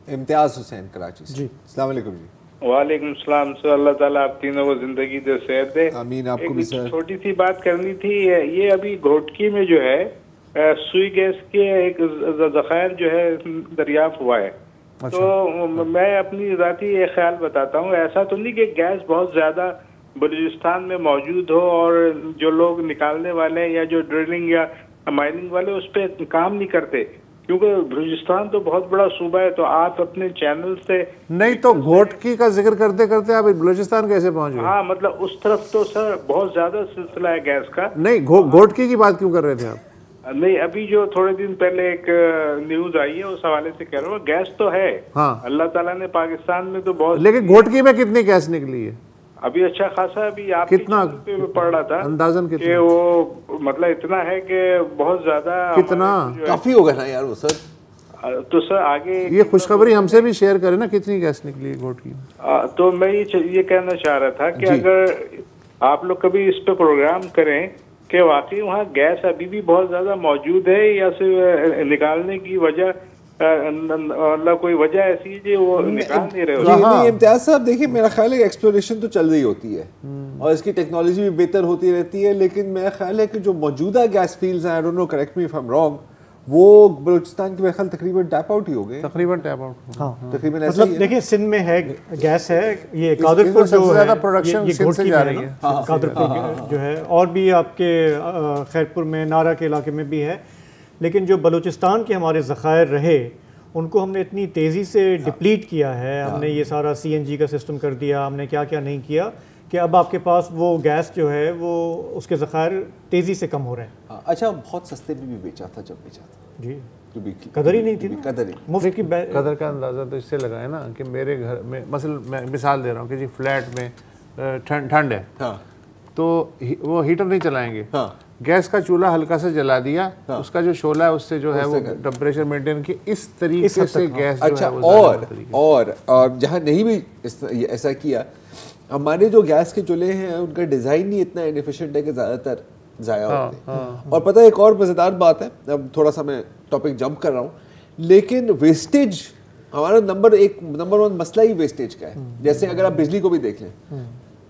इम्तियाज़ हुसैन कराची से। जी, अस्सलाम वालेकुम जी। वालेकुम सलाम। सर अल्लाह ताला आप तीनों को जिंदगी दे, सेहत दे। आमीन। आपको भी सर। छोटी सी बात करनी थी, ये अभी घोटकी में जो है सुई गैस के एक ज़ख़ायर जो है दरियाफ्त हुआ है। अच्छा। तो मैं अपनी ज़ाती एक ख्याल बताता हूँ, ऐसा तो नहीं कि गैस बहुत ज़्यादा बलूचिस्तान में मौजूद हो और जो लोग निकालने वाले या जो ड्रिलिंग या माइनिंग वाले उस पर काम नहीं करते, क्योंकि बलूचिस्तान तो बहुत बड़ा सूबा है। तो आप अपने चैनल से नहीं तो घोटकी का जिक्र करते करते आप बलूचिस्तान कैसे पहुंच गए? हाँ, मतलब उस तरफ तो सर बहुत ज्यादा सिलसिला है गैस का। नहीं, घोटकी की बात क्यों कर रहे थे आप? नहीं, अभी जो थोड़े दिन पहले एक न्यूज आई है उस हवाले से कह रहा हूँ। गैस तो है, हाँ, अल्लाह ताला ने पाकिस्तान में तो बहुत, लेकिन घोटकी में कितनी गैस निकली है? अभी अच्छा खासा, अभी आप कितना पढ़ रहा था अंदाजन कि वो मतलब इतना है कि बहुत ज्यादा, कितना काफी होगा ना यार वो सर। तो सर आगे ये खुशखबरी हमसे भी शेयर करें ना, कितनी गैस निकली घोटकी? तो मैं ये कहना चाह रहा था कि अगर आप लोग कभी इस पे प्रोग्राम करें कि वाकई वहाँ गैस अभी भी बहुत ज्यादा मौजूद है या सिर्फ निकालने की वजह, मतलब कोई वजह ऐसी है जो वो निकाल नहीं रहे हो। इम्तियाज साहब देखिए, मेरा ख्याल है एक्सप्लोरेशन तो चल रही होती है और इसकी टेक्नोलॉजी भी बेहतर होती रहती है, लेकिन मेरा ख्याल है कि जो मौजूदा गैस फील्ड्स हैं, I don't know, correct me if I am wrong, वो बलूचिस्तान के मेरे ख्याल तकरीबन टैप आउट ही हो गए। तकरीबन टैप आउट, हाँ, तकरीबन ऐसा मतलब देखिए सिंध में है गैस है, ये कादरपुर जो है प्रोडक्शन ये घोटकी जा में रही है, है कादरपुर जो है, और भी आपके खैरपुर में, नारा के इलाके में भी है। लेकिन जो बलूचिस्तान के हमारे ज़ख़ायर रहे उनको हमने इतनी तेज़ी से डिप्लीट किया है, हमने ये सारा CNG का सिस्टम कर दिया, हमने क्या क्या नहीं किया कि अब आपके पास वो गैस जो है वो उसके ज़ख़ायर तेज़ी से कम हो रहे हैं। अच्छा, बहुत सस्ते में भी बेचा था जब बेचा था जी, कदर ही नहीं थी, कदर मुफ्त की कदर का अंदाज़ा तो इससे लगाए ना कि मेरे घर में मसल मैं मिसाल दे रहा हूँ कि जी फ्लैट में ठंड है, हाँ, तो वो हीटर नहीं चलाएंगे, हाँ, गैस का चूल्हा हल्का सा जला दिया, हाँ, उसका जो शोला है उससे जो है वो टेम्परेचर मेंटेन की, इस तरीके से गैस अच्छा, जो है वो और जहाँ नहीं भी ऐसा किया, हमारे जो गैस के चूल्हे हैं उनका डिज़ाइन ही इतना इनएफिशिएंट है कि ज़्यादातर ज़ाया होते हैं। और पता है एक और मज़ेदार बात है, अब थोड़ा सा मैं टॉपिक जंप कर रहा हूँ, लेकिन वेस्टेज हमारा नंबर 1 मसला ही वेस्टेज का है। जैसे अगर आप बिजली को भी देख लें,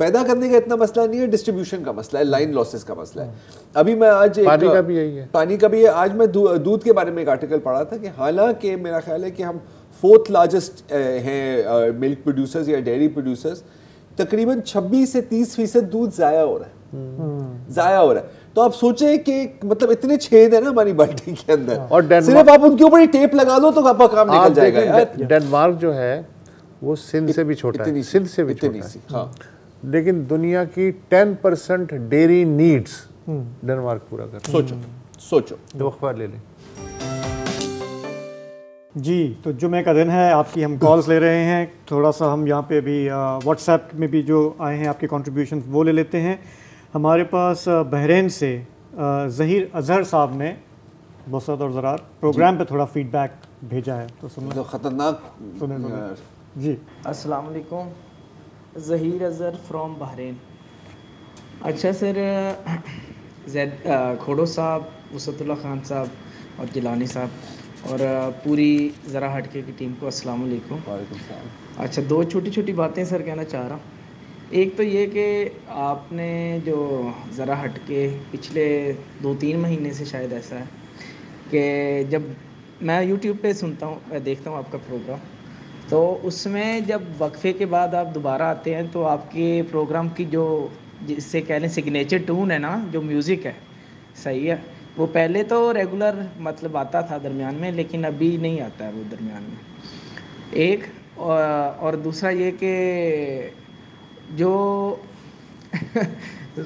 पैदा करने का इतना मसला नहीं है, डिस्ट्रीब्यूशन का मसला है, लाइन लॉसेस का मसला है। अभी मैं आज पानी का भी यही है, पानी का भी है। आज मैं दूध के बारे में एक आर्टिकल पढ़ा था कि हालांकि मेरा ख्याल है कि हम 4th लार्जेस्ट हैं मिल्क प्रोड्यूसर्स या डेयरी प्रोड्यूसर्स, तकरीबन 26 से 30% दूध ज़ाया हो रहा है, ज़ाया हो रहा है। तो आप सोचें कि मतलब इतने छेद है ना हमारी बाल्टी के अंदर, और सिर्फ आप उनके ऊपर टेप लगा दो तो आपका काम निकल जाएगा यार। डेनमार्क जो है वो सिंध से भी छोटा है, सिंध से भी छोटा है, हाँ। लेकिन दुनिया की 10% डेयरी नीड्स डेनमार्क पूरा कर। सोचो 2 अखबार ले लें जी। तो जुमे का दिन है, आपकी हम कॉल्स ले रहे हैं। थोड़ा सा हम यहाँ पे भी व्हाट्सएप में भी जो आए हैं आपके कंट्रीब्यूशन वो ले लेते हैं। हमारे पास बहरीन से ज़हीर अजहर साहब ने बसत और ज़रार प्रोग्राम पे थोड़ा फीडबैक भेजा है, तो सुन तो ख़तरनाक सुने जी। अस्सलाम वालेकुम, ज़हीर अजहर फ्रॉम बहरीन। अच्छा सर, खोड़ो साहब, वसतुल्लाह खान साहब और जिलानी साहब और पूरी ज़रा हटके की टीम को अस्सलाम वालेकुम। अच्छा, 2 छोटी छोटी बातें सर कहना चाह रहा हूँ। एक तो ये कि आपने जो ज़रा हटके पिछले 2-3 महीने से शायद ऐसा है कि जब मैं यूट्यूब पे सुनता हूँ, मैं देखता हूँ आपका प्रोग्राम, तो उसमें जब वक्फे के बाद आप दोबारा आते हैं तो आपके प्रोग्राम की जो जिससे कह लें सिग्नेचर टून है ना, जो म्यूज़िक है, सही है, वो पहले तो रेगुलर मतलब आता था दरमियान में, लेकिन अभी नहीं आता है वो दरमियान में। एक और दूसरा ये कि जो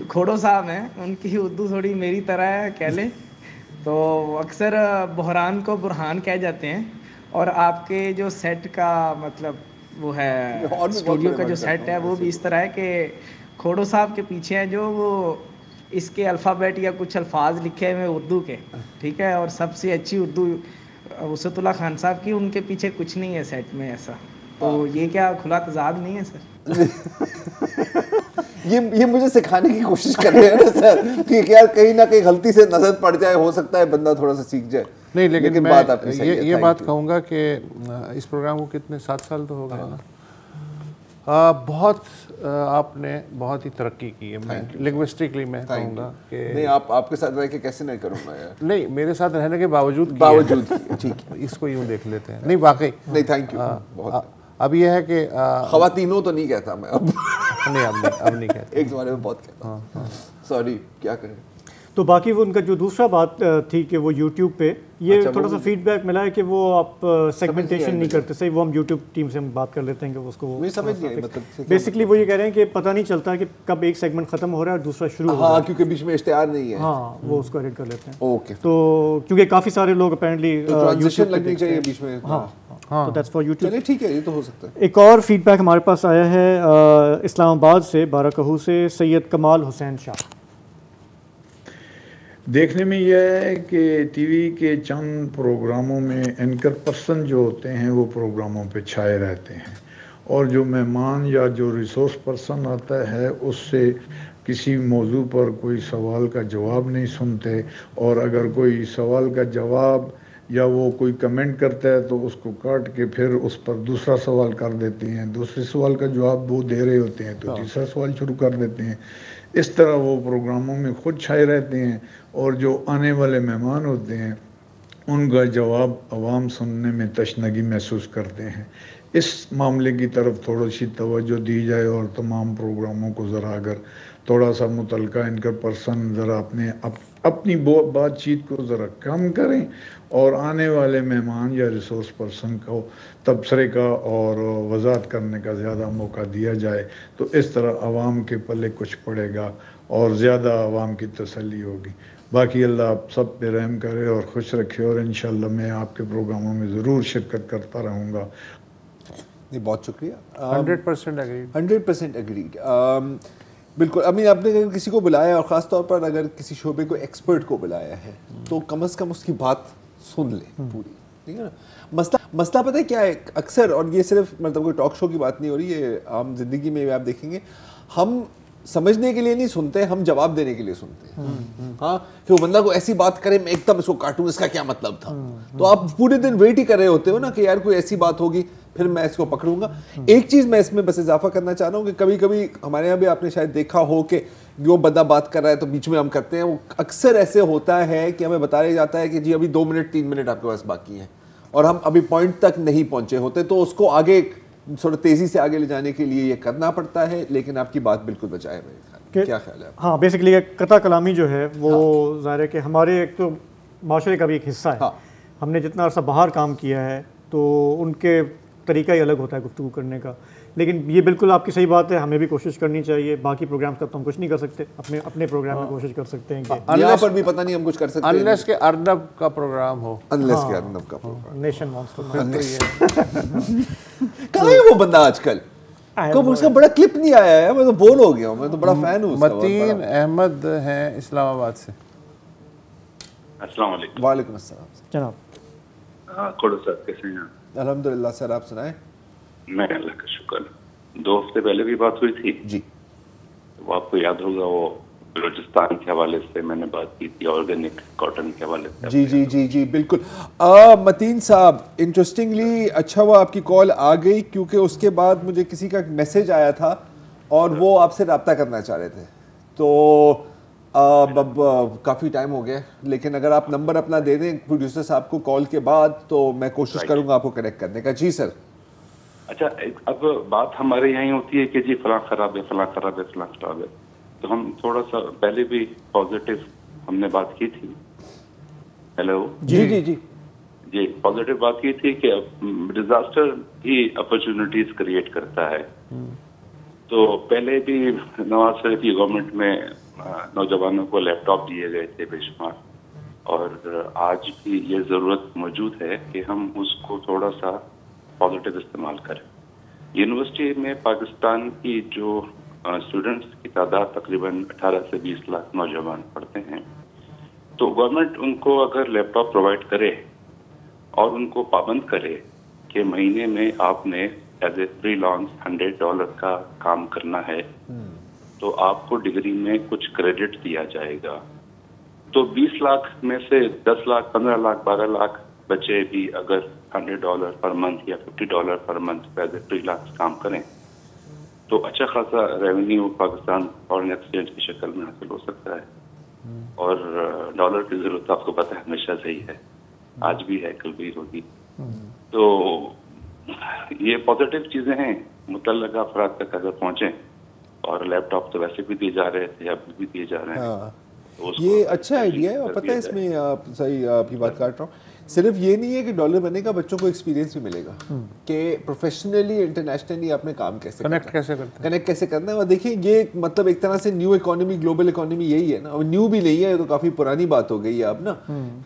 खोड़ो साहब हैं उनकी उर्दू थोड़ी मेरी तरह है कह लें, तो अक्सर बहरान को बुरहान कह जाते हैं, और आपके जो सेट का मतलब वो है स्टूडियो का जो सेट है वो भी इस तरह है कि खोड़ो साहब के पीछे हैं जो वो इसके अल्फ़ाबेट या कुछ अल्फाज लिखे हुए उर्दू के, ठीक है, और सबसे अच्छी उर्दू वसतुल्लाह खान साहब की, उनके पीछे कुछ नहीं है सेट में ऐसा। तो ये क्या खुला तजाद नहीं है सर? ये मुझे सिखाने की कोशिश कर रहे हैं ना सर कि यार कहीं ना कहीं गलती से नजर पड़ जाए, हो सकता है बंदा थोड़ा सा सीख जाए। नहीं, लेकिन मैं बात आपकी सही है, ये बात कहूँगा कि इस प्रोग्राम को कितने 7 साल तो हो गए ना, बहुत आपने बहुत ही तरक्की की है। लिंग्विस्टिकली मैं कहूँगा कि नहीं, आपके साथ रह के कैसे नहीं करूँगा यार। नहीं, मेरे साथ रहने के बावजूद ठीक है, इसको यूँ देख लेते हैं। नहीं वाकई नहीं, थैंक यू बहुत। अब यह है कि ख़वातीनों तो नहीं कहता मैं अब नहीं, अब नहीं कहता, एक ज़माने में बहुत कहता। सॉरी, क्या करें। तो बाकी वो उनका जो दूसरा बात थी कि वो यूट्यूब पे ये थोड़ा सा फीडबैक मिला है कि वो आप सेगमेंटेशन नहीं करते सही, वो हम यूट्यूब टीम से हम बात कर लेते हैं कि उसको समझ नहीं मतलब बेसिकली वो ये कह रहे हैं कि पता नहीं चलता कि कब एक सेगमेंट खत्म हो रहा है और दूसरा शुरू हो रहा है, क्योंकि बीच में इश्तिहार नहीं है। हाँ, वो उसको एडिट कर लेते हैं। ओके, तो क्योंकि काफ़ी सारे लोग अपेरेंटली ट्रांजिशन लगनी चाहिए बीच में। हाँ, तो दैट्स फॉर यूट्यूब। चलिए ठीक है, ये तो हो सकता है। एक और फीडबैक हमारे पास आया है इस्लामाबाद से, बाराकहू से, सैयद कमाल हुसैन शाह। देखने में यह है कि टीवी के चंद प्रोग्रामों में एंकर पर्सन जो होते हैं वो प्रोग्रामों पे छाए रहते हैं, और जो मेहमान या जो रिसोर्स पर्सन आता है उससे किसी मौजू पर कोई सवाल का जवाब नहीं सुनते, और अगर कोई सवाल का जवाब या वो कोई कमेंट करता है तो उसको काट के फिर उस पर दूसरा सवाल कर देते हैं, दूसरे सवाल का जवाब वो दे रहे होते हैं तो तीसरा सवाल शुरू कर देते हैं। इस तरह वो प्रोग्रामों में खुद छाए रहते हैं, और जो आने वाले मेहमान होते हैं उनका जवाब अवाम सुनने में तशनगी महसूस करते हैं। इस मामले की तरफ थोड़ी सी तवज्जो दी जाए, और तमाम प्रोग्रामों को ज़रा अगर थोड़ा सा मुतलका इनका पर्सन ज़रा अपनी बातचीत को ज़रा कम करें, और आने वाले मेहमान या रिसोर्स पर्सन को तबसरे का और वजाहत करने का ज़्यादा मौका दिया जाए, तो इस तरह आवाम के पल्ले कुछ पड़ेगा और ज़्यादा आवाम की तसल्ली होगी। बाकी अल्लाह आप सब पे रहम करे और खुश रखे, और इंशाल्लाह मैं आपके प्रोग्रामों में ज़रूर शिरकत करता रहूँगा। बहुत शुक्रिया। 100% एग्रीड। 100% एग्रीड। बिल्कुल। अभी आपने अगर किसी को बुलाया, और ख़ास तौर पर अगर किसी शोबे को एक्सपर्ट को बुलाया है, तो कम से कम उसकी बात सुन ले पूरी, ठीक है ना। मसला पता है क्या है अक्सर, और ये सिर्फ मतलब कोई टॉक शो की बात नहीं हो रही, ये आम जिंदगी में भी आप देखेंगे, हम समझने के लिए नहीं सुनते, हम जवाब देने के लिए सुनते हैं। हाँ, कि वो बंदा को ऐसी बात करे, मैं एकदम इसको काटूं, इसका क्या मतलब था। तो आप पूरे दिन वेट ही कर रहे होते हो ना कि यार कोई ऐसी बात होगी फिर मैं इसको पकड़ूंगा। एक चीज़ मैं इसमें बस इजाफा करना चाह रहा हूँ कि कभी कभी हमारे यहाँ भी आपने शायद देखा हो कि जो बंदा बात कर रहा है तो बीच में हम करते हैं, वो अक्सर ऐसे होता है कि हमें बताया जाता है कि जी अभी 2 मिनट 3 मिनट आपके पास बाकी हैं, और हम अभी पॉइंट तक नहीं पहुंचे होते, तो उसको आगे थोड़ा तेज़ी से आगे ले जाने के लिए ये करना पड़ता है। लेकिन आपकी बात बिल्कुल बचाए मेरे ख्याल, क्या ख्याल है? हाँ, बेसिकली कता कलामी जो है वो ज़ाहिर है कि हमारे एक तो माशरे का भी एक हिस्सा है। हमने जितना अर्सा बाहर काम किया है तो उनके तरीका ही अलग होता है गुफ्तगू करने का। लेकिन ये बिल्कुल आपकी सही बात है, हमें भी कोशिश करनी चाहिए। बाकी प्रोग्राम्स का तो हम कुछ नहीं कर सकते, अपने प्रोग्राम में कोशिश कर सकते हैं कि यहाँ पर भी पता नहीं हम कुछ कर सकते हैं अनलेस के अर्नब का प्रोग्राम हो, अनलेस के अर्नब का प्रोग्राम, नेशन मॉन्स्टर। कहाँ है वो बंदा आजकल? को उसका बड़ा क्लिप नहीं आया है, मैं तो बोर हो गया हूँ, मैं तो बड़ा फैन हूँ। मतीन अहमद हैं इस्लामाबाद से। अस्सलाम वालेकुम। वालेकुम अस्सलाम जनाब। खोड़ो सर, कैसे हैं? अल्हम्दुलिल्लाह सर, आप सुनाएं। मैं अल्लाह का शुक्र। 2 हफ्ते पहले भी बात हुई थी जी, वो आपको याद होगा, वो बलूचिस्तान के हवाले से मैंने बात की थी, ऑर्गेनिक कॉटन के हवाले से। जी जी जी जी बिल्कुल। मतीन साहब, इंटरेस्टिंगली अच्छा हुआ आपकी कॉल आ गई, क्योंकि उसके बाद मुझे किसी का मैसेज आया था और वो आपसे रब्ता करना चाह रहे थे। तो अब काफ़ी टाइम हो गया, लेकिन अगर आप नंबर अपना दे दें प्रोड्यूसर साहब को कॉल के बाद, तो मैं कोशिश करूंगा आपको कनेक्ट करने का। जी सर। अच्छा, अब बात हमारे यहाँ होती है कि जी फलां खराब है, फलां खराब है, फलां खराब है। तो हम थोड़ा सा पहले भी पॉजिटिव हमने बात की थी। हेलो जी जी जी जी, पॉजिटिव बात की थी कि डिजास्टर ही अपॉर्चुनिटीज क्रिएट करता है। तो पहले भी नवाज शरीफ की गवर्नमेंट में नौजवानों को लैपटॉप दिए गए थे बेशुमार, और आज भी ये ज़रूरत मौजूद है कि हम उसको थोड़ा सा पॉजिटिव इस्तेमाल करें। यूनिवर्सिटी में पाकिस्तान की जो स्टूडेंट्स की तादाद तकरीबन 18 से 20 लाख नौजवान पढ़ते हैं, तो गवर्नमेंट उनको अगर लैपटॉप प्रोवाइड करे और उनको पाबंद करे कि महीने में आपने एज ए फ्रीलांस $100 का काम करना है, तो आपको डिग्री में कुछ क्रेडिट दिया जाएगा। तो 20 लाख में से 10 लाख, 15 लाख, 12 लाख बच्चे भी अगर $100 पर मंथ या $50 per month as a freelance काम करें, तो अच्छा खासा रेवेन्यू पाकिस्तान फॉरेन एक्सचेंज की शक्ल में हासिल हो सकता है। और डॉलर की जरूरत आपको पता है हमेशा से ही है, आज भी है, कल भी होगी। तो ये पॉजिटिव चीजें हैं, मुतल्लका अफराद तक अगर पहुंचे, और लैपटॉप तो वैसे भी दिए जा रहे थे, अब भी दिए जा रहे हैं। तो ये अच्छा आइडिया है, और पता है इसमें आप सही आपकी बात काट रहा हूँ, सिर्फ ये नहीं है कि डॉलर बनेगा, बच्चों को एक्सपीरियंस भी मिलेगा कि प्रोफेशनली इंटरनेशनली आपने काम कैसे कनेक्ट कैसे करना है। और देखिए ये मतलब एक तरह से न्यू इकोनॉमी, ग्लोबल इकोनॉमी यही है ना। और न्यू भी नहीं है, तो काफ़ी पुरानी बात हो गई है अब ना,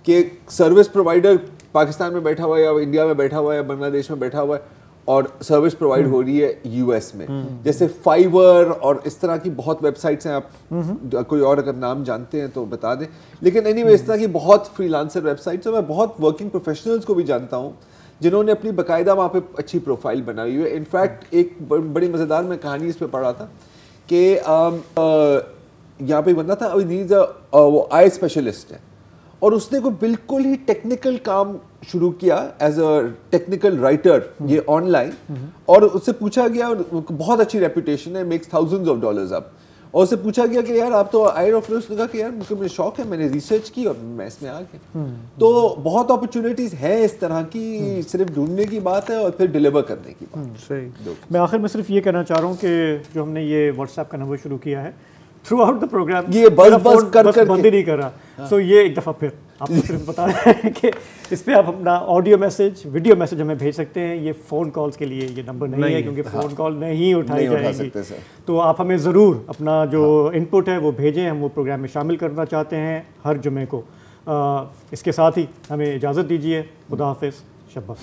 कि सर्विस प्रोवाइडर पाकिस्तान में बैठा हुआ है या इंडिया में बैठा हुआ है, बांग्लादेश में बैठा हुआ है, और सर्विस प्रोवाइड हो रही है यूएस में। जैसे फाइवर और इस तरह की बहुत वेबसाइट्स हैं, आप कोई और अगर नाम जानते हैं तो बता दें। लेकिन एनीवे इस तरह की बहुत फ्रीलांसर वेबसाइट्स हैं। मैं बहुत वर्किंग प्रोफेशनल्स को भी जानता हूँ जिन्होंने अपनी बाकायदा वहाँ पे अच्छी प्रोफाइल बनाई हुई है। इनफैक्ट एक बड़ी मज़ेदार मैं कहानी इस पर पढ़ा था कि यहाँ पे एक बंदा था, वो आई स्पेशलिस्ट है, और उसने कोई बिल्कुल ही टेक्निकल काम शुरू किया एज अ टेक्निकल राइटर, ये ऑनलाइन। और उससे पूछा गया, बहुत अच्छी रेपुटेशन है, मेक्स $thousands of dollars अब, और उससे पूछा गया कि यार आप तो आई ऑफर, उसने कहा कि यार मुझे शौक है, मैंने रिसर्च की और मैं इसमें आ गया। तो बहुत अपॉर्चुनिटीज है इस तरह की, सिर्फ ढूंढने की बात है और फिर डिलीवर करने की बात। सही। मैं आखिर में सिर्फ ये कहना चाह रहा हूँ कि जो हमने ये व्हाट्सएप का नंबर शुरू किया है, थ्रू आउट द प्रोग्राम ये बस कर बंद ही नहीं कर रहा। सो ये एक दफ़ा फिर आपको सिर्फ बता रहे हैं कि इस पर आप अपना ऑडियो मैसेज, वीडियो मैसेज हमें भेज सकते हैं। ये फ़ोन कॉल्स के लिए ये नंबर नहीं है, क्योंकि फ़ोन कॉल नहीं उठाई जाएगी। तो आप हमें ज़रूर अपना जो इनपुट है वो भेजें, हम वो प्रोग्राम में शामिल करना चाहते हैं हर जुमे को। इसके साथ ही हमें इजाज़त दीजिए। खुदा हाफिज़, शब्बा।